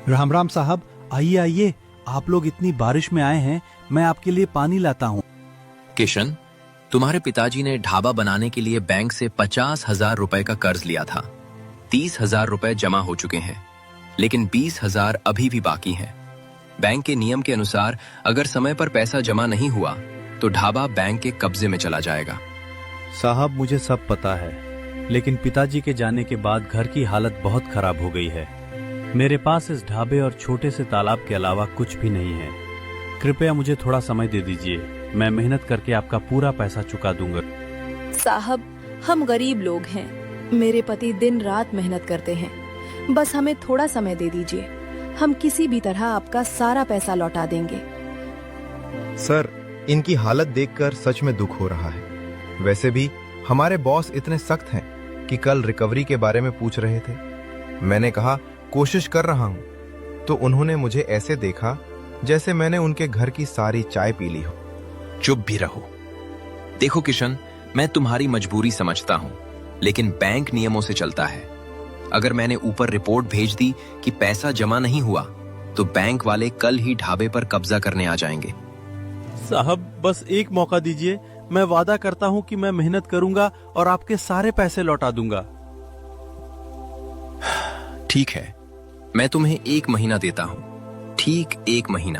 राम राम साहब, आइए आइए। आप लोग इतनी बारिश में आए हैं, मैं आपके लिए पानी लाता हूँ। किशन, तुम्हारे पिताजी ने ढाबा बनाने के लिए बैंक से 50,000 रुपए का कर्ज लिया था। 30,000 रुपए जमा हो चुके हैं, लेकिन 20,000 अभी भी बाकी हैं। बैंक के नियम के अनुसार अगर समय पर पैसा जमा नहीं हुआ तो ढाबा बैंक के कब्जे में चला जाएगा। साहब, मुझे सब पता है, लेकिन पिताजी के जाने के बाद घर की हालत बहुत खराब हो गई है। मेरे पास इस ढाबे और छोटे से तालाब के अलावा कुछ भी नहीं है। कृपया मुझे थोड़ा समय दे दीजिए, मैं मेहनत करके आपका पूरा पैसा चुका दूंगा। साहब, हम गरीब लोग हैं। मेरे पति दिन रात मेहनत करते हैं। बस हमें थोड़ा समय दे दीजिए, हम किसी भी तरह आपका सारा पैसा लौटा देंगे। सर, इनकी हालत देखकर सच में दुख हो रहा है। वैसे भी हमारे बॉस इतने सख्त हैं कि कल रिकवरी के बारे में पूछ रहे थे। मैंने कहा कोशिश कर रहा हूं, तो उन्होंने मुझे ऐसे देखा जैसे मैंने उनके घर की सारी चाय पी ली हो। चुप भी रहो। देखो किशन, मैं तुम्हारी मजबूरी समझता हूं, लेकिन बैंक नियमों से चलता है। अगर मैंने ऊपर रिपोर्ट भेज दी कि पैसा जमा नहीं हुआ तो बैंक वाले कल ही ढाबे पर कब्जा करने आ जाएंगे। साहब, बस एक मौका दीजिए, मैं वादा करता हूँ कि मैं मेहनत करूंगा और आपके सारे पैसे लौटा दूंगा। ठीक है, मैं तुम्हें 1 महीना देता हूं, ठीक 1 महीना।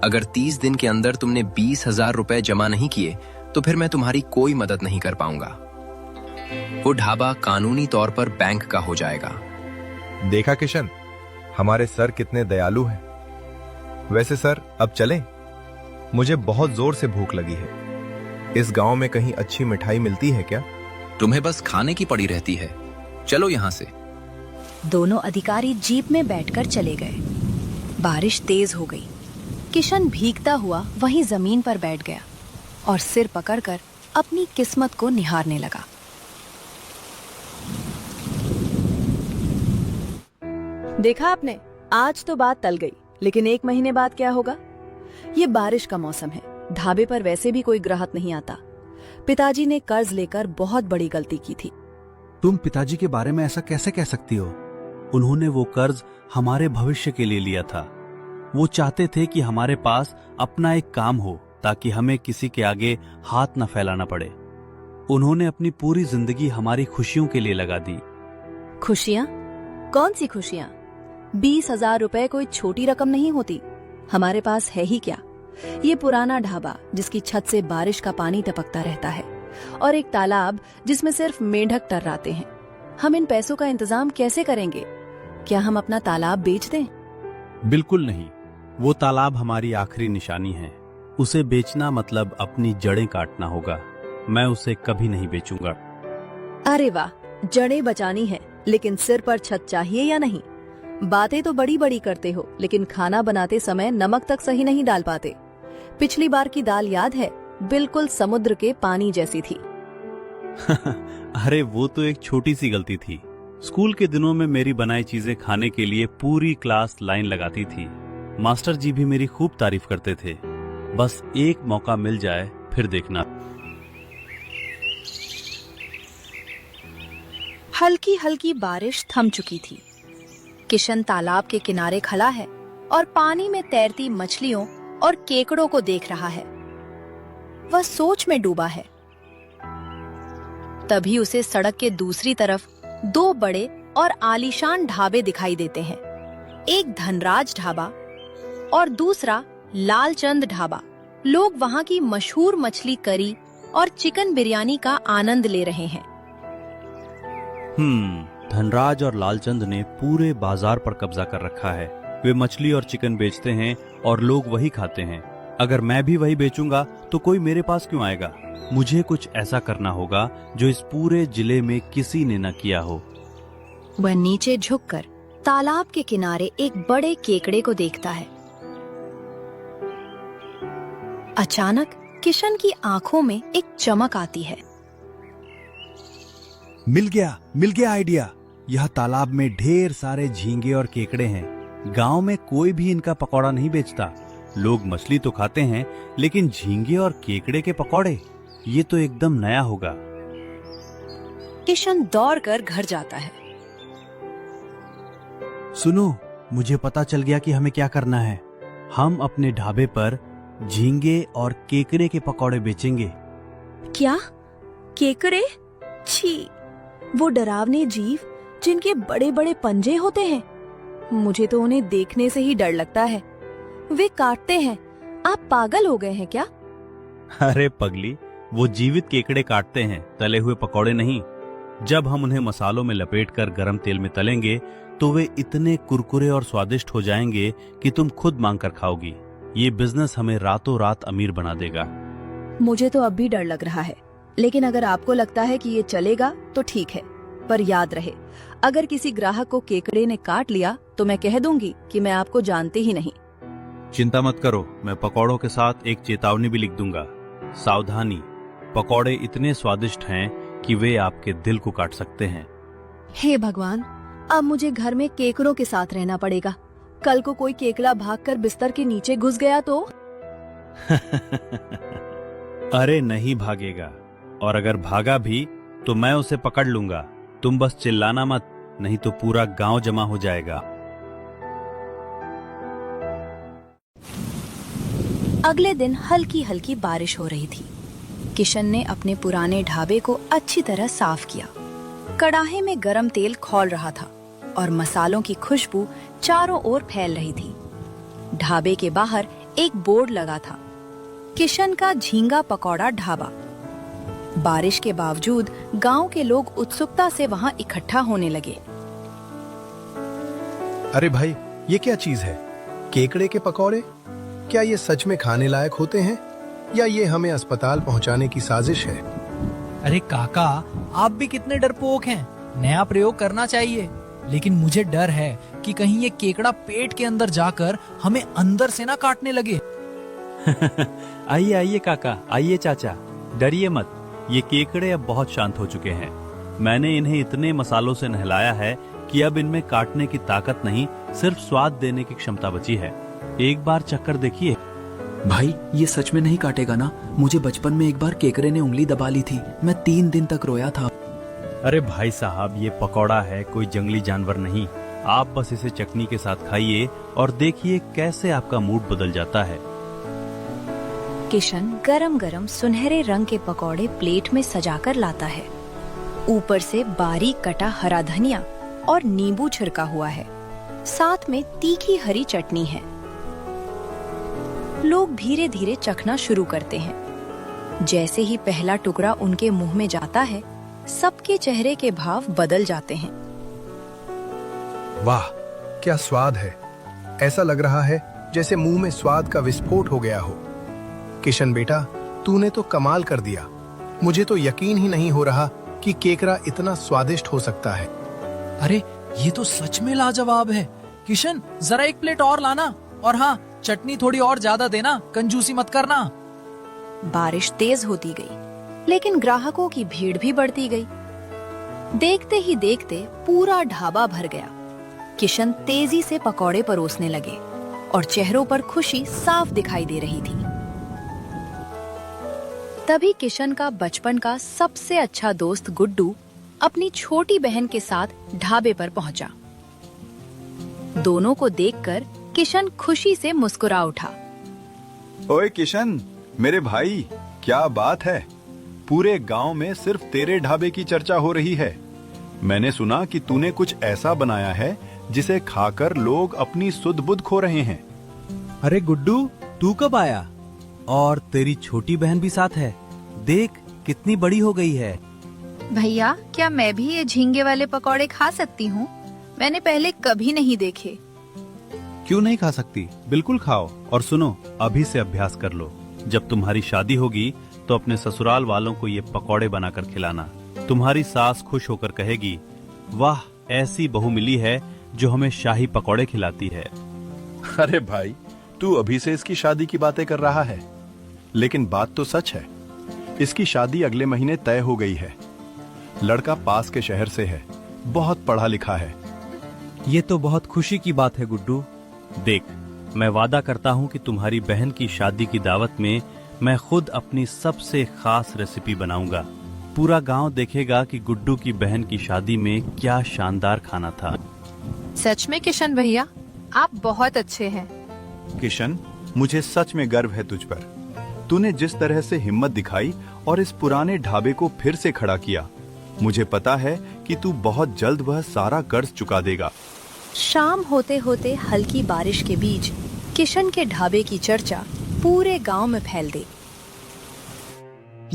अगर 30 दिन के अंदर तुमने 20,000 रुपए जमा नहीं किए तो फिर मैं तुम्हारी कोई मदद नहीं कर पाऊंगा। वो ढाबा कानूनी तौर पर बैंक का हो जाएगा। देखा किशन, हमारे सर कितने दयालु हैं। वैसे सर, अब चलें? मुझे बहुत जोर से भूख लगी है। इस गांव में कहीं अच्छी मिठाई मिलती है क्या? तुम्हें बस खाने की पड़ी रहती है। चलो यहाँ से। दोनों अधिकारी जीप में बैठकर चले गए। बारिश तेज हो गई। किशन भीगता हुआ वहीं जमीन पर बैठ गया और सिर पकड़कर अपनी किस्मत को निहारने लगा। देखा आपने, आज तो बात टल गई, लेकिन 1 महीने बाद क्या होगा? ये बारिश का मौसम है, ढाबे पर वैसे भी कोई ग्राहक नहीं आता। पिताजी ने कर्ज लेकर बहुत बड़ी गलती की थी। तुम पिताजी के बारे में ऐसा कैसे कह सकती हो? उन्होंने वो कर्ज हमारे भविष्य के लिए लिया था। वो चाहते थे कि हमारे पास अपना एक काम हो ताकि हमें किसी के आगे हाथ न फैलाना पड़े। उन्होंने अपनी पूरी जिंदगी हमारी खुशियों के लिए लगा दी। खुशियाँ? कौन सी खुशियाँ? 20,000 रुपए कोई छोटी रकम नहीं होती। हमारे पास है ही क्या? ये पुराना ढाबा जिसकी छत से बारिश का पानी टपकता रहता है और एक तालाब जिसमें सिर्फ मेंढक टर्राते हैं। हम इन पैसों का इंतजाम कैसे करेंगे? क्या हम अपना तालाब बेच दें? बिल्कुल नहीं। वो तालाब हमारी आखिरी निशानी है। उसे बेचना मतलब अपनी जड़ें काटना होगा। मैं उसे कभी नहीं बेचूंगा। अरे वाह, जड़ें बचानी है, लेकिन सिर पर छत चाहिए या नहीं? बातें तो बड़ी बड़ी करते हो, लेकिन खाना बनाते समय नमक तक सही नहीं डाल पाते। पिछली बार की दाल याद है? बिल्कुल समुद्र के पानी जैसी थी। अरे वो तो एक छोटी सी गलती थी। स्कूल के दिनों में मेरी बनाई चीजें खाने के लिए पूरी क्लास लाइन लगाती थी। मास्टर जी भी मेरी खूब तारीफ करते थे। बस एक मौका मिल जाए फिर देखना। हल्की हल्की बारिश थम चुकी थी। किशन तालाब के किनारे खड़ा है और पानी में तैरती मछलियों और केकड़ों को देख रहा है। वह सोच में डूबा है। तभी उसे सड़क के दूसरी तरफ 2 बड़े और आलीशान ढाबे दिखाई देते हैं। एक धनराज ढाबा और दूसरा लालचंद ढाबा। लोग वहां की मशहूर मछली करी और चिकन बिरयानी का आनंद ले रहे हैं। धनराज और लालचंद ने पूरे बाजार पर कब्जा कर रखा है। वे मछली और चिकन बेचते हैं और लोग वही खाते हैं। अगर मैं भी वही बेचूंगा तो कोई मेरे पास क्यों आएगा? मुझे कुछ ऐसा करना होगा जो इस पूरे जिले में किसी ने न किया हो। वह नीचे झुककर तालाब के किनारे एक बड़े केकड़े को देखता है। अचानक किशन की आंखों में एक चमक आती है। मिल गया आइडिया। यह तालाब में ढेर सारे झींगे और केकड़े हैं। गांव में कोई भी इनका पकौड़ा नहीं बेचता। लोग मछली तो खाते हैं, लेकिन झींगे और केकड़े के पकौड़े, ये तो एकदम नया होगा। किशन दौड़कर घर जाता है। सुनो, मुझे पता चल गया कि हमें क्या करना है। हम अपने ढाबे पर झींगे और केकड़े के पकौड़े बेचेंगे। क्या? केकड़े? छी, वो डरावने जीव जिनके बड़े बड़े पंजे होते हैं। मुझे तो उन्हें देखने से ही डर लगता है। वे काटते हैं। आप पागल हो गए हैं क्या? अरे पगली, वो जीवित केकड़े काटते हैं, तले हुए पकौड़े नहीं। जब हम उन्हें मसालों में लपेटकर गरम तेल में तलेंगे तो वे इतने कुरकुरे और स्वादिष्ट हो जाएंगे कि तुम खुद मांग कर खाओगी। ये बिजनेस हमें रातों रात अमीर बना देगा। मुझे तो अब भी डर लग रहा है, लेकिन अगर आपको लगता है कि ये चलेगा तो ठीक है। पर याद रहे, अगर किसी ग्राहक को केकड़े ने काट लिया तो मैं कह दूंगी कि मैं आपको जानती ही नहीं। चिंता मत करो, मैं पकौड़ों के साथ एक चेतावनी भी लिख दूंगा। सावधानी, पकौड़े इतने स्वादिष्ट हैं कि वे आपके दिल को काट सकते हैं। हे भगवान, अब मुझे घर में केकड़ों के साथ रहना पड़ेगा। कल को कोई केकड़ा भागकर बिस्तर के नीचे घुस गया तो? अरे नहीं भागेगा, और अगर भागा भी तो मैं उसे पकड़ लूंगा। तुम बस चिल्लाना मत, नहीं तो पूरा गांव जमा हो जाएगा। अगले दिन हल्की हल्की बारिश हो रही थी। किशन ने अपने पुराने ढाबे को अच्छी तरह साफ किया। कड़ाहे में गरम तेल खौल रहा था और मसालों की खुशबू चारों ओर फैल रही थी। ढाबे के बाहर एक बोर्ड लगा था, किशन का झींगा पकौड़ा ढाबा। बारिश के बावजूद गांव के लोग उत्सुकता से वहां इकट्ठा होने लगे। अरे भाई, ये क्या चीज है? केकड़े के पकौड़े? क्या ये सच में खाने लायक होते हैं या ये हमें अस्पताल पहुंचाने की साजिश है? अरे काका, आप भी कितने डरपोक हैं। नया प्रयोग करना चाहिए, लेकिन मुझे डर है कि कहीं ये केकड़ा पेट के अंदर जाकर हमें अंदर से ना काटने लगे। आइए आइए काका, आइए चाचा, डरिए मत। ये केकड़े अब बहुत शांत हो चुके हैं। मैंने इन्हें इतने मसालों से नहलाया है कि अब इनमें काटने की ताकत नहीं, सिर्फ स्वाद देने की क्षमता बची है। एक बार चक्कर देखिए। भाई, ये सच में नहीं काटेगा ना? मुझे बचपन में एक बार केकड़े ने उंगली दबा ली थी, मैं 3 दिन तक रोया था। अरे भाई साहब, ये पकौड़ा है, कोई जंगली जानवर नहीं। आप बस इसे चटनी के साथ खाइए और देखिए कैसे आपका मूड बदल जाता है। किशन गरम गरम सुनहरे रंग के पकौड़े प्लेट में सजाकर लाता है। ऊपर से बारीक कटा हरा धनिया और नींबू छिड़का हुआ है, साथ में तीखी हरी चटनी है। लोग धीरे धीरे चखना शुरू करते हैं। जैसे ही पहला टुकड़ा उनके मुंह में जाता है, सबके चेहरे के भाव बदल जाते हैं। वाह, क्या स्वाद है! ऐसा लग रहा है जैसे मुंह में स्वाद का विस्फोट हो गया हो। किशन बेटा, तूने तो कमाल कर दिया। मुझे तो यकीन ही नहीं हो रहा कि केकड़ा इतना स्वादिष्ट हो सकता है। अरे, ये तो सच में लाजवाब है। किशन, जरा एक प्लेट और लाना, और हाँ, चटनी थोड़ी और ज्यादा देना, कंजूसी मत करना। बारिश तेज होती गई, लेकिन ग्राहकों की भीड़ भी बढ़ती गई। देखते ही देखते पूरा ढाबा भर गया। किशन तेजी से पकौड़े परोसने लगे और चेहरों पर खुशी साफ दिखाई दे रही थी। तभी किशन का बचपन का सबसे अच्छा दोस्त गुड्डू अपनी छोटी बहन के साथ ढाबे पर पहुंचा। दोनों को देखकर किशन खुशी से मुस्कुरा उठा। ओए किशन, मेरे भाई, क्या बात है! पूरे गांव में सिर्फ तेरे ढाबे की चर्चा हो रही है। मैंने सुना कि तूने कुछ ऐसा बनाया है जिसे खाकर लोग अपनी सुध बुध खो रहे हैं। अरे गुड्डू, तू कब आया? और तेरी छोटी बहन भी साथ है। देख कितनी बड़ी हो गई है। भैया, क्या मैं भी ये झींगे वाले पकौड़े खा सकती हूँ? मैंने पहले कभी नहीं देखे। क्यों नहीं खा सकती? बिल्कुल खाओ। और सुनो, अभी से अभ्यास कर लो। जब तुम्हारी शादी होगी तो अपने ससुराल वालों को ये पकौड़े बनाकर खिलाना। तुम्हारी सास खुश होकर कहेगी, वाह, ऐसी बहू मिली है जो हमें शाही पकौड़े खिलाती है। अरे भाई, तू अभी से इसकी शादी की बातें कर रहा है, लेकिन बात तो सच है। इसकी शादी अगले महीने तय हो गई है। लड़का पास के शहर से है, बहुत पढ़ा लिखा है। ये तो बहुत खुशी की बात है गुड्डू। देख, मैं वादा करता हूँ कि तुम्हारी बहन की शादी की दावत में मैं खुद अपनी सबसे खास रेसिपी बनाऊंगा। पूरा गांव देखेगा कि गुड्डू की बहन की शादी में क्या शानदार खाना था। सच में किशन भैया, आप बहुत अच्छे हैं। किशन, मुझे सच में गर्व है तुझ पर। तूने जिस तरह से हिम्मत दिखाई और इस पुराने ढाबे को फिर से खड़ा किया, मुझे पता है कि तू बहुत जल्द वह सारा कर्ज चुका देगा। शाम होते होते हल्की बारिश के बीच किशन के ढाबे की चर्चा पूरे गांव में फैल गई।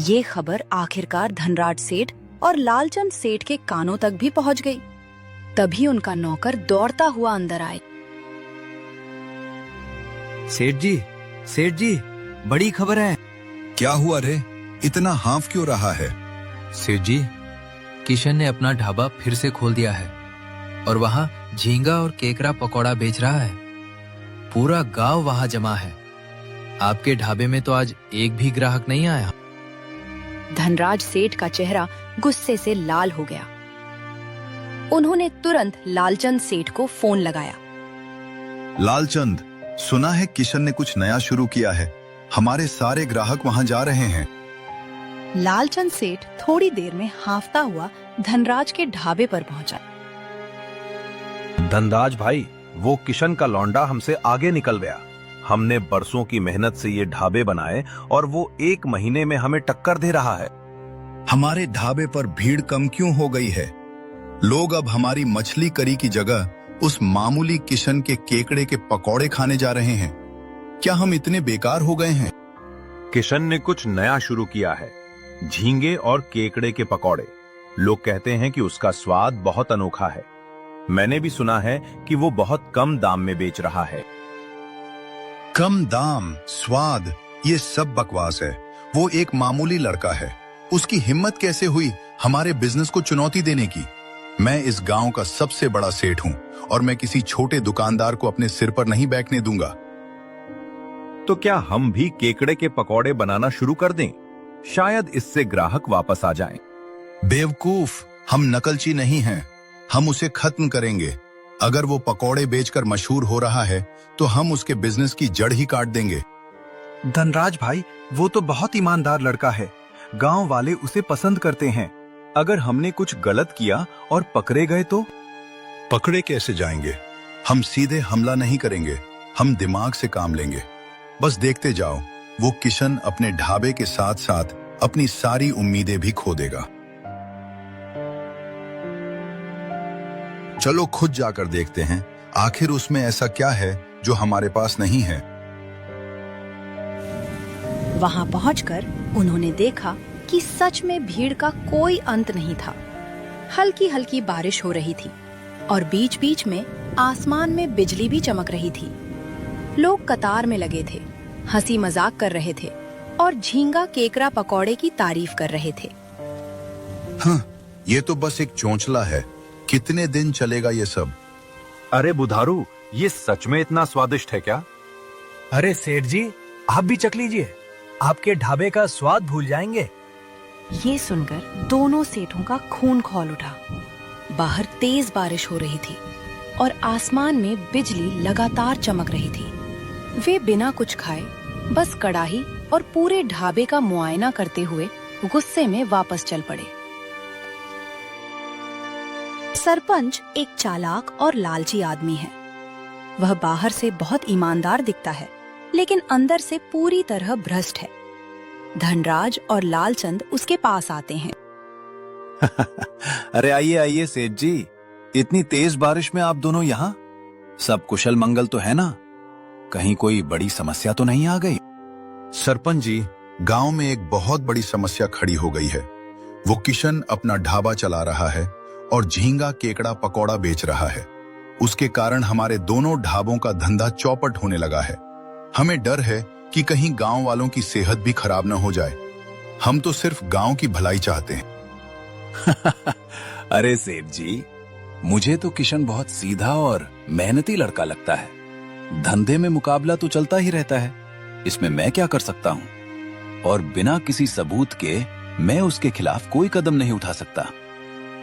ये खबर आखिरकार धनराज सेठ और लालचंद सेठ के कानों तक भी पहुंच गई। तभी उनका नौकर दौड़ता हुआ अंदर आए। सेठ जी, बड़ी खबर है। क्या हुआ रे? इतना हांफ क्यों रहा है? सेठ जी, किशन ने अपना ढाबा फिर से खोल दिया है और वहाँ झींगा और केकड़ा पकौड़ा बेच रहा है। पूरा गांव वहाँ जमा है। आपके ढाबे में तो आज एक भी ग्राहक नहीं आया। धनराज सेठ का चेहरा गुस्से से लाल हो गया। उन्होंने तुरंत लालचंद सेठ को फोन लगाया। लालचंद, सुना है किशन ने कुछ नया शुरू किया है। हमारे सारे ग्राहक वहां जा रहे हैं। लालचंद सेठ थोड़ी देर में हांफता हुआ धनराज के ढाबे पर पहुंचा। धनराज भाई, वो किशन का लौंडा हमसे आगे निकल गया। हमने बरसों की मेहनत से ये ढाबे बनाए और वो 1 महीने में हमें टक्कर दे रहा है। हमारे ढाबे पर भीड़ कम क्यों हो गई है? लोग अब हमारी मछली करी की जगह उस मामूली किशन के केकड़े के पकौड़े खाने जा रहे हैं। क्या हम इतने बेकार हो गए हैं? किशन ने कुछ नया शुरू किया है, झींगे और केकड़े के पकौड़े। लोग कहते हैं कि उसका स्वाद बहुत अनोखा है। मैंने भी सुना है कि वो बहुत कम दाम में बेच रहा है। कम दाम, स्वाद, ये सब बकवास है। वो एक मामूली लड़का है। उसकी हिम्मत कैसे हुई हमारे बिजनेस को चुनौती देने की? मैं इस गांव का सबसे बड़ा सेठ हूं और मैं किसी छोटे दुकानदार को अपने सिर पर नहीं बैठने दूंगा। तो क्या हम भी केकड़े के पकौड़े बनाना शुरू कर दें? शायद इससे ग्राहक वापस आ जाएं। बेवकूफ, हम नकलची नहीं हैं। हम उसे खत्म करेंगे। अगर वो पकौड़े बेचकर मशहूर हो रहा है तो हम उसके बिजनेस की जड़ ही काट देंगे। धनराज भाई, वो तो बहुत ईमानदार लड़का है। गांव वाले उसे पसंद करते हैं। अगर हमने कुछ गलत किया और पकड़े गए तो? पकड़े कैसे जाएंगे? हम सीधे हमला नहीं करेंगे, हम दिमाग से काम लेंगे। बस देखते जाओ, वो किशन अपने ढाबे के साथ साथ अपनी सारी उम्मीदें भी खो देगा। चलो खुद जाकर देखते हैं, आखिर उसमें ऐसा क्या है जो हमारे पास नहीं है। वहां पहुंचकर उन्होंने देखा कि सच में भीड़ का कोई अंत नहीं था। हल्की हल्की बारिश हो रही थी और बीच बीच में आसमान में बिजली भी चमक रही थी। लोग कतार में लगे थे, हंसी मजाक कर रहे थे और झींगा केकड़ा पकौड़े की तारीफ कर रहे थे। हाँ, ये तो बस एक चौंचला है। कितने दिन चलेगा ये सब? अरे बुधारू, ये सच में इतना स्वादिष्ट है क्या? अरे सेठ जी, आप भी चख लीजिए। आपके ढाबे का स्वाद भूल जाएंगे। ये सुनकर दोनों सेठों का खून खौल उठा। बाहर तेज बारिश हो रही थी और आसमान में बिजली लगातार चमक रही थी। वे बिना कुछ खाए बस कड़ाही और पूरे ढाबे का मुआयना करते हुए गुस्से में वापस चल पड़े। सरपंच एक चालाक और लालची आदमी है। वह बाहर से बहुत ईमानदार दिखता है, लेकिन अंदर से पूरी तरह भ्रष्ट है। धनराज और लालचंद उसके पास आते हैं। अरे आइए आइए सेठ जी, इतनी तेज बारिश में आप दोनों यहाँ? सब कुशल मंगल तो है ना? कहीं कोई बड़ी समस्या तो नहीं आ गई? सरपंच जी, गांव में एक बहुत बड़ी समस्या खड़ी हो गई है। वो किशन अपना ढाबा चला रहा है और झींगा केकड़ा पकौड़ा बेच रहा है। उसके कारण हमारे दोनों ढाबों का धंधा चौपट होने लगा है। हमें डर है कि कहीं गांव वालों की सेहत भी खराब न हो जाए। हम तो सिर्फ गांव की भलाई चाहते हैं। अरे सेठ जी, मुझे तो किशन बहुत सीधा और मेहनती लड़का लगता है। धंधे में मुकाबला तो चलता ही रहता है, इसमें मैं क्या कर सकता हूँ? और बिना किसी सबूत के मैं उसके खिलाफ कोई कदम नहीं उठा सकता।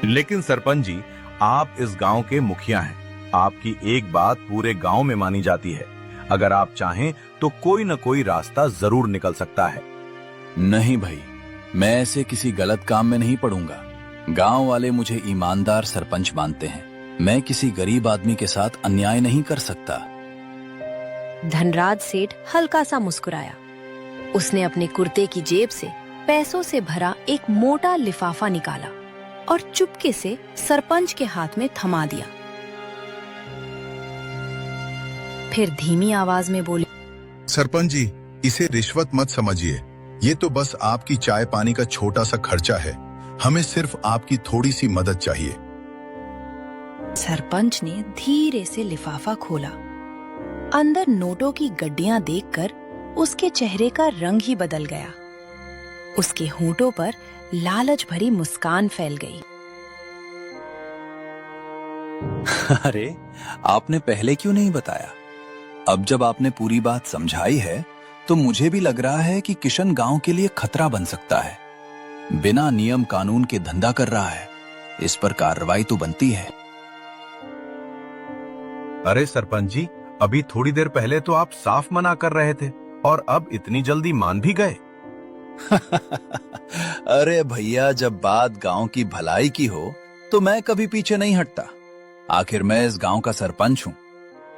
लेकिन सरपंच जी, आप इस गांव के मुखिया हैं। आपकी एक बात पूरे गांव में मानी जाती है। अगर आप चाहें तो कोई न कोई रास्ता जरूर निकल सकता है। नहीं भाई, मैं ऐसे किसी गलत काम में नहीं पड़ूंगा। गांव वाले मुझे ईमानदार सरपंच मानते हैं मैं किसी गरीब आदमी के साथ अन्याय नहीं कर सकता। धनराज सेठ हल्का सा मुस्कुराया। उसने अपने कुर्ते की जेब से पैसों से भरा एक मोटा लिफाफा निकाला और चुपके से सरपंच के हाथ में थमा दिया। फिर धीमी आवाज में बोले, सरपंच जी, इसे रिश्वत मत समझिए। ये तो बस आपकी चाय पानी का छोटा सा खर्चा है। हमें सिर्फ आपकी थोड़ी सी मदद चाहिए। सरपंच ने धीरे से लिफाफा खोला। अंदर नोटों की गड्डियां देखकर उसके चेहरे का रंग ही बदल गया। उसके होंठों पर लालच भरी मुस्कान फैल गई। अरे, आपने पहले क्यों नहीं बताया? अब जब आपने पूरी बात समझाई है तो मुझे भी लग रहा है कि किशन गांव के लिए खतरा बन सकता है। बिना नियम कानून के धंधा कर रहा है। इस पर कार्रवाई तो बनती है। अरे सरपंच जी, अभी थोड़ी देर पहले तो आप साफ मना कर रहे थे और अब इतनी जल्दी मान भी गए। अरे भैया, जब बात गांव की भलाई की हो तो मैं कभी पीछे नहीं हटता। आखिर मैं इस गांव का सरपंच हूं।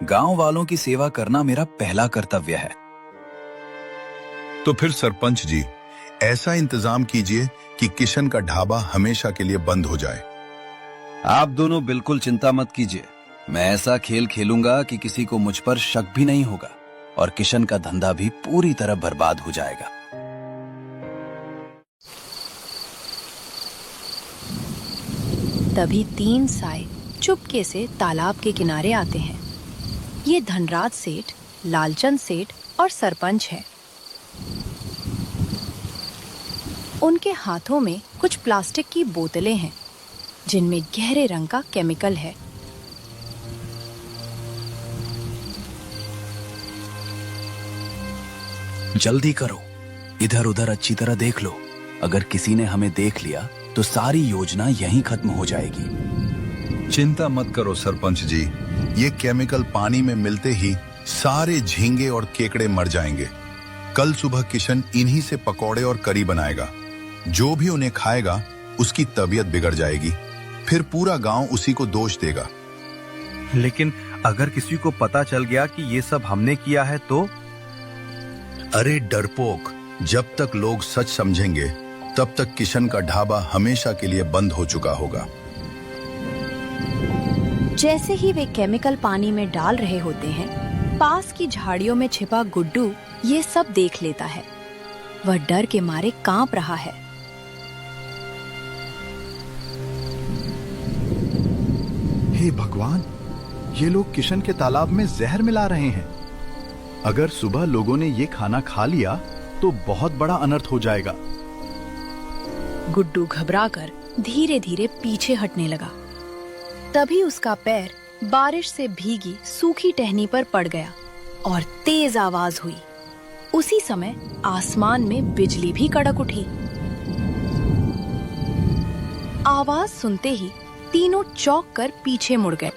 गांव वालों की सेवा करना मेरा पहला कर्तव्य है। तो फिर सरपंच जी, ऐसा इंतजाम कीजिए कि किशन का ढाबा हमेशा के लिए बंद हो जाए। आप दोनों बिल्कुल चिंता मत कीजिए। मैं ऐसा खेल खेलूंगा कि किसी को मुझ पर शक भी नहीं होगा और किशन का धंधा भी पूरी तरह बर्बाद हो जाएगा। तभी 3 साए चुपके से तालाब के किनारे आते हैं। ये धनराज सेठ, लालचंद सेठ और सरपंच है। उनके हाथों में कुछ प्लास्टिक की बोतलें हैं जिनमें गहरे रंग का केमिकल है। जल्दी करो, इधर उधर अच्छी तरह देख लो। अगर किसी ने हमें देख लिया तो सारी योजना यहीं खत्म हो जाएगी। चिंता मत करो सरपंच जी, ये केमिकल पानी में मिलते ही सारे झींगे और केकड़े मर जाएंगे। कल सुबह किशन इन्हीं से पकौड़े और करी बनाएगा। जो भी उन्हें खाएगा उसकी तबीयत बिगड़ जाएगी। फिर पूरा गांव उसी को दोष देगा। लेकिन अगर किसी को पता चल गया कि ये सब हमने किया है तो? अरे डरपोक, जब तक लोग सच समझेंगे तब तक किशन का ढाबा हमेशा के लिए बंद हो चुका होगा। जैसे ही वे केमिकल पानी में डाल रहे होते हैं, पास की झाड़ियों में छिपा गुड्डू ये सब देख लेता है। वह डर के मारे कांप रहा है। हे भगवान, ये लोग किशन के तालाब में जहर मिला रहे हैं। अगर सुबह लोगों ने ये खाना खा लिया तो बहुत बड़ा अनर्थ हो जाएगा। गुड्डू घबराकर धीरे धीरे पीछे हटने लगा। तभी उसका पैर बारिश से भीगी सूखी टहनी पर पड़ गया और तेज आवाज हुई। उसी समय आसमान में बिजली भी कड़क उठी। आवाज सुनते ही तीनों चौंक कर पीछे मुड़ गए।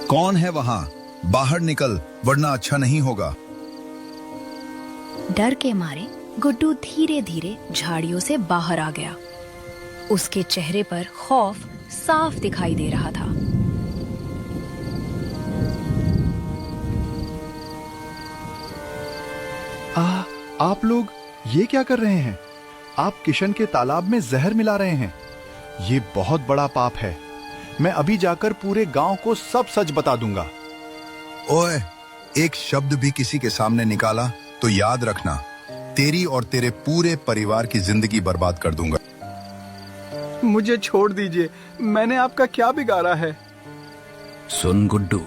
कौन है वहां? बाहर निकल, वरना अच्छा नहीं होगा। डर के मारे गुड्डू धीरे धीरे झाड़ियों से बाहर आ गया। उसके चेहरे पर खौफ साफ दिखाई दे रहा था। आप लोग ये क्या कर रहे हैं? आप किशन के तालाब में जहर मिला रहे हैं। ये बहुत बड़ा पाप है। मैं अभी जाकर पूरे गांव को सब सच बता दूंगा। ओए, एक शब्द भी किसी के सामने निकाला तो याद रखना, तेरी और तेरे पूरे परिवार की जिंदगी बर्बाद कर दूंगा। मुझे छोड़ दीजिए, मैंने आपका क्या बिगाड़ा है? सुन गुड्डू,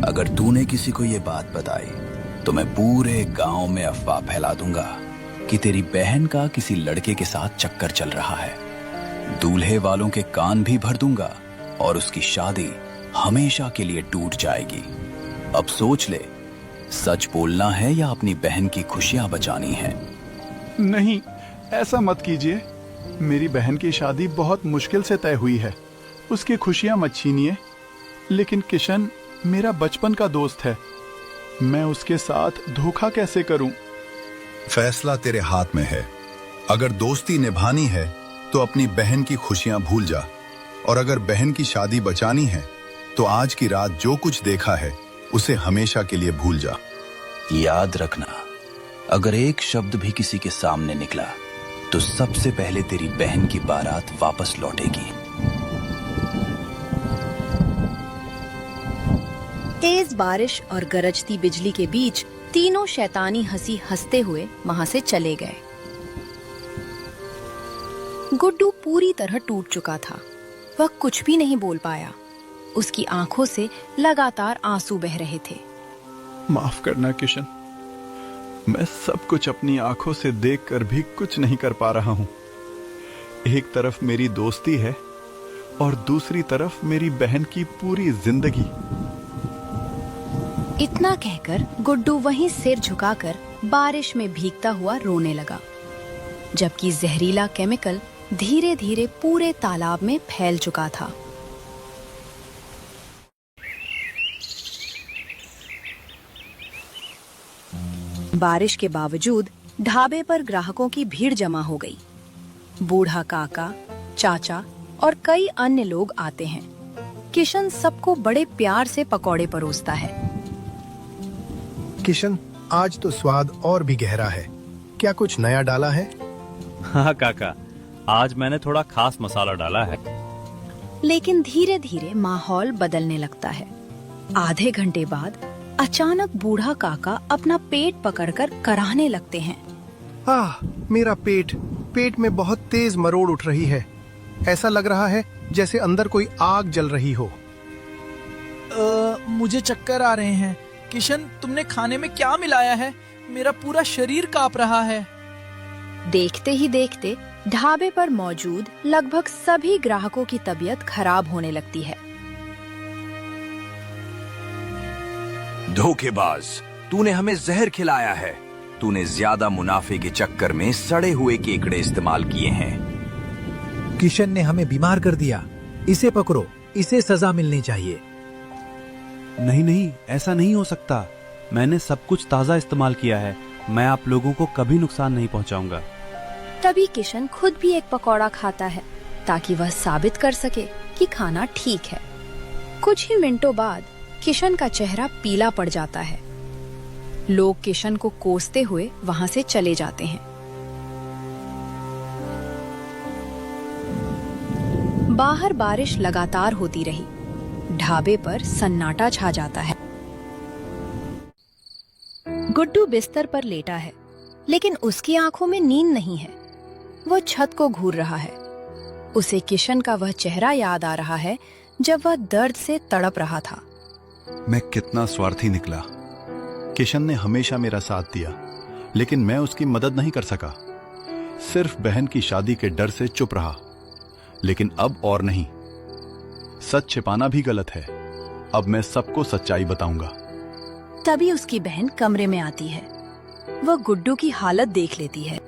अगर तूने किसी को ये बात बताई तो मैं पूरे गांव में अफवाह फैला दूंगा कि तेरी बहन का किसी लड़के के साथ चक्कर चल रहा है। दूल्हे वालों के कान भी भर दूंगा और उसकी शादी हमेशा के लिए टूट जाएगी। अब सोच ले, सच बोलना है या अपनी बहन की खुशियां बचानी है? नहीं, ऐसा मत कीजिए। मेरी बहन की शादी बहुत मुश्किल से तय हुई है। उसकी खुशियां मत छीनिए। लेकिन किशन मेरा बचपन का दोस्त है। मैं उसके साथ धोखा कैसे करूं? फैसला तेरे हाथ में है। अगर दोस्ती निभानी है तो अपनी बहन की खुशियां भूल जा, और अगर बहन की शादी बचानी है तो आज की रात जो कुछ देखा है उसे हमेशा के लिए भूल जा। याद रखना, अगर एक शब्द भी किसी के सामने निकला तो सबसे पहले तेरी बहन की बारात वापस लौटेगी। तेज बारिश और गरजती बिजली के बीच तीनों शैतानी हंसी हंसते हुए वहां से चले गए। गुड्डू पूरी तरह टूट चुका था। वह कुछ भी नहीं बोल पाया। उसकी आंखों से लगातार आंसू बह रहे थे। माफ करना किशन, मैं सब कुछ अपनी आंखों से देखकर भी कुछ नहीं कर पा रहा हूं। एक तरफ मेरी दोस्ती है और दूसरी तरफ मेरी बहन की पूरी जिंदगी। इतना कहकर गुड्डू वहीं सिर झुकाकर बारिश में भीगता हुआ रोने लगा, जबकि जहरीला केमिकल धीरे धीरे पूरे तालाब में फैल चुका था। बारिश के बावजूद ढाबे पर ग्राहकों की भीड़ जमा हो गई। बूढ़ा काका, चाचा और कई अन्य लोग आते हैं। किशन सबको बड़े प्यार से पकौड़े परोसता है। किशन, आज तो स्वाद और भी गहरा है। क्या कुछ नया डाला है? हाँ काका, आज मैंने थोड़ा खास मसाला डाला है। लेकिन धीरे धीरे माहौल बदलने लगता है। आधे घंटे बाद अचानक बूढ़ा काका अपना पेट पकड़कर कराहने लगते हैं। मेरा पेट में बहुत तेज मरोड़ उठ रही है। ऐसा लग रहा है जैसे अंदर कोई आग जल रही हो। मुझे चक्कर आ रहे हैं। किशन, तुमने खाने में क्या मिलाया है? मेरा पूरा शरीर कांप रहा है। देखते ही देखते ढाबे पर मौजूद लगभग सभी ग्राहकों की तबीयत खराब होने लगती है। धोखेबाज, तूने हमें जहर खिलाया है। तूने ज्यादा मुनाफे के चक्कर में सड़े हुए केकड़े इस्तेमाल किए हैं। किशन ने हमें बीमार कर दिया। इसे पकड़ो, इसे सजा मिलनी चाहिए। नहीं नहीं, ऐसा नहीं हो सकता। मैंने सब कुछ ताज़ा इस्तेमाल किया है। मैं आप लोगों को कभी नुकसान नहीं पहुंचाऊंगा। तभी किशन खुद भी एक पकौड़ा खाता है ताकि वह साबित कर सके कि खाना ठीक है। कुछ ही मिनटों बाद किशन का चेहरा पीला पड़ जाता है। लोग किशन को कोसते हुए वहां से चले जाते हैं। बाहर बारिश लगातार होती रही। ढाबे पर सन्नाटा छा जाता है। गुड्डू बिस्तर पर लेटा है, लेकिन उसकी आंखों में नींद नहीं है। वो छत को घूर रहा है। उसे किशन का वह चेहरा याद आ रहा है जब वह दर्द से तड़प रहा था। मैं कितना स्वार्थी निकला। किशन ने हमेशा मेरा साथ दिया, लेकिन मैं उसकी मदद नहीं कर सका। सिर्फ बहन की शादी के डर से चुप रहा। लेकिन अब और नहीं। सच छिपाना भी गलत है। अब मैं सबको सच्चाई बताऊंगा। तभी उसकी बहन कमरे में आती है। वह गुड्डू की हालत देख लेती है।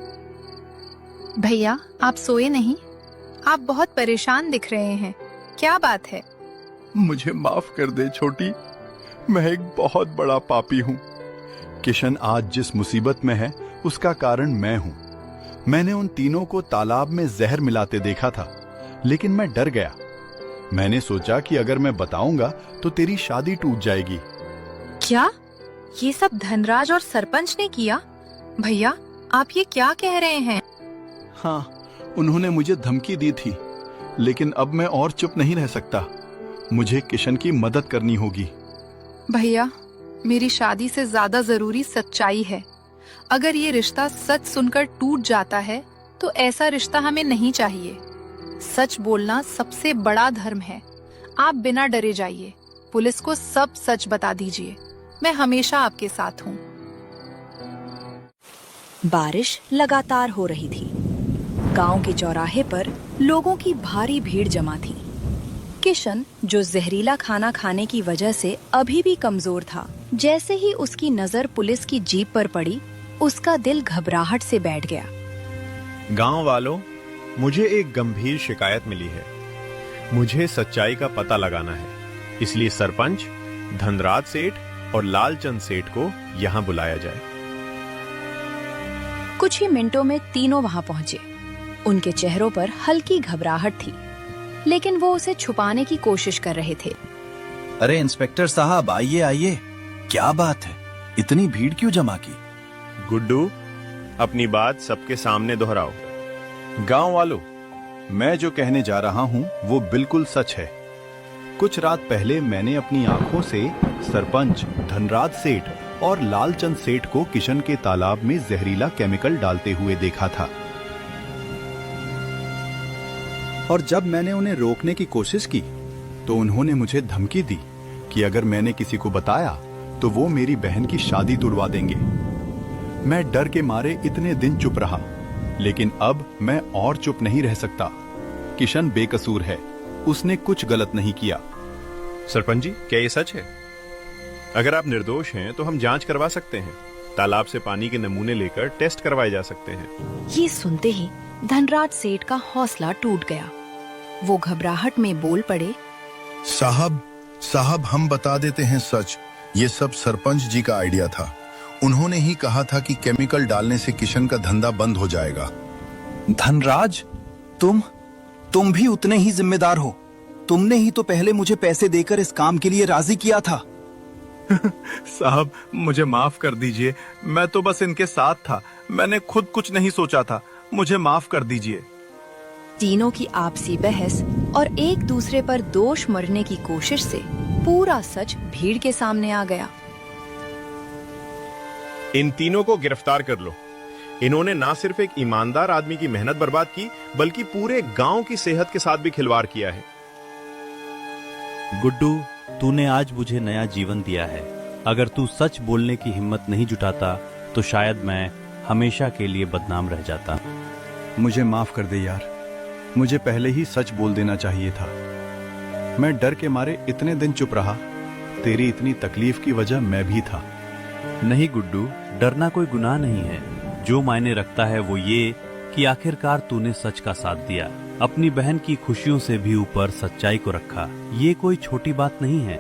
भैया, आप सोए नहीं? आप बहुत परेशान दिख रहे हैं। क्या बात है? मुझे माफ कर दे छोटी। मैं एक बहुत बड़ा पापी हूँ। किशन आज जिस मुसीबत में है उसका कारण मैं हूँ। मैंने उन तीनों को तालाब में जहर मिलाते देखा था, लेकिन मैं डर गया। मैंने सोचा कि अगर मैं बताऊंगा तो तेरी शादी टूट जाएगी। क्या ये सब धनराज और सरपंच ने किया? भैया, आप ये क्या कह रहे हैं? हाँ, उन्होंने मुझे धमकी दी थी, लेकिन अब मैं और चुप नहीं रह सकता। मुझे किशन की मदद करनी होगी। भैया, मेरी शादी से ज्यादा जरूरी सच्चाई है। अगर ये रिश्ता सच सुनकर टूट जाता है तो ऐसा रिश्ता हमें नहीं चाहिए। सच बोलना सबसे बड़ा धर्म है। आप बिना डरे जाइए। पुलिस को सब सच बता दीजिए। मैं हमेशा आपके साथ हूँ। बारिश लगातार हो रही थी। गांव के चौराहे पर लोगों की भारी भीड़ जमा थी। किशन, जो जहरीला खाना खाने की वजह से अभी भी कमजोर था, जैसे ही उसकी नजर पुलिस की जीप पर पड़ी, उसका दिल घबराहट से बैठ गया। गांव वालों, मुझे एक गंभीर शिकायत मिली है। मुझे सच्चाई का पता लगाना है, इसलिए सरपंच, धनराज सेठ और लालचंद सेठ को यहाँ बुलाया जाए। कुछ ही मिनटों में तीनों वहां पहुंचे। उनके चेहरों पर हल्की घबराहट थी, लेकिन वो उसे छुपाने की कोशिश कर रहे थे। अरे इंस्पेक्टर साहब, आइए आइए, क्या बात है, इतनी भीड़ क्यों जमा की? गुड्डू, अपनी बात सबके सामने दोहराओ। गांव वालों, मैं जो कहने जा रहा हूं वो बिल्कुल सच है। कुछ रात पहले मैंने अपनी आंखों से सरपंच धनराज सेठ और लालचंद सेठ को किशन के तालाब में जहरीला केमिकल डालते हुए देखा था। और जब मैंने उन्हें रोकने की कोशिश की तो उन्होंने मुझे धमकी दी कि अगर मैंने किसी को बताया तो वो मेरी बहन की शादी तुड़वा देंगे। मैं डर के मारे इतने दिन चुप रहा, लेकिन अब मैं और चुप नहीं रह सकता। किशन बेकसूर है, उसने कुछ गलत नहीं किया। सरपंच जी, क्या ये सच है? अगर आप निर्दोष हैं तो हम जांच करवा सकते हैं। तालाब से पानी के नमूने लेकर टेस्ट करवाए जा सकते हैं। ये सुनते ही धनराज सेठ का हौसला टूट गया। वो घबराहट में बोल पड़े, साहब हम बता देते हैं सच। ये सब सरपंच जी का आइडिया था। उन्होंने ही कहा था कि केमिकल डालने से किशन का धंधा बंद हो जाएगा। धनराज, तुम भी उतने ही जिम्मेदार हो। तुमने ही तो पहले मुझे पैसे देकर इस काम के लिए राजी किया था। साहब, मुझे माफ कर दीजिए, मैं तो बस इनके साथ था। मैंने खुद कुछ नहीं सोचा था, मुझे माफ कर दीजिए। तीनों की आपसी बहस और एक दूसरे पर दोष मढ़ने की कोशिश से पूरा सच भीड़ के सामने आ गया। इन तीनों को गिरफ्तार कर लो। इन्होंने ना सिर्फ एक ईमानदार आदमी की मेहनत बर्बाद की, बल्कि पूरे गांव की सेहत के साथ भी खिलवाड़ किया है। गुड्डू, तूने आज मुझे नया जीवन दिया है। अगर तू सच बोलने की हिम्मत नहीं जुटाता तो शायद मैं हमेशा के लिए बदनाम रह जाता। मुझे माफ कर दे यार, मुझे पहले ही सच बोल देना चाहिए था। मैं डर के मारे इतने दिन चुप रहा। तेरी इतनी तकलीफ की वजह मैं भी था। नहीं गुड्डू, डरना कोई गुनाह नहीं है। जो मायने रखता है वो ये कि आखिरकार तूने सच का साथ दिया, अपनी बहन की खुशियों से भी ऊपर सच्चाई को रखा। ये कोई छोटी बात नहीं है।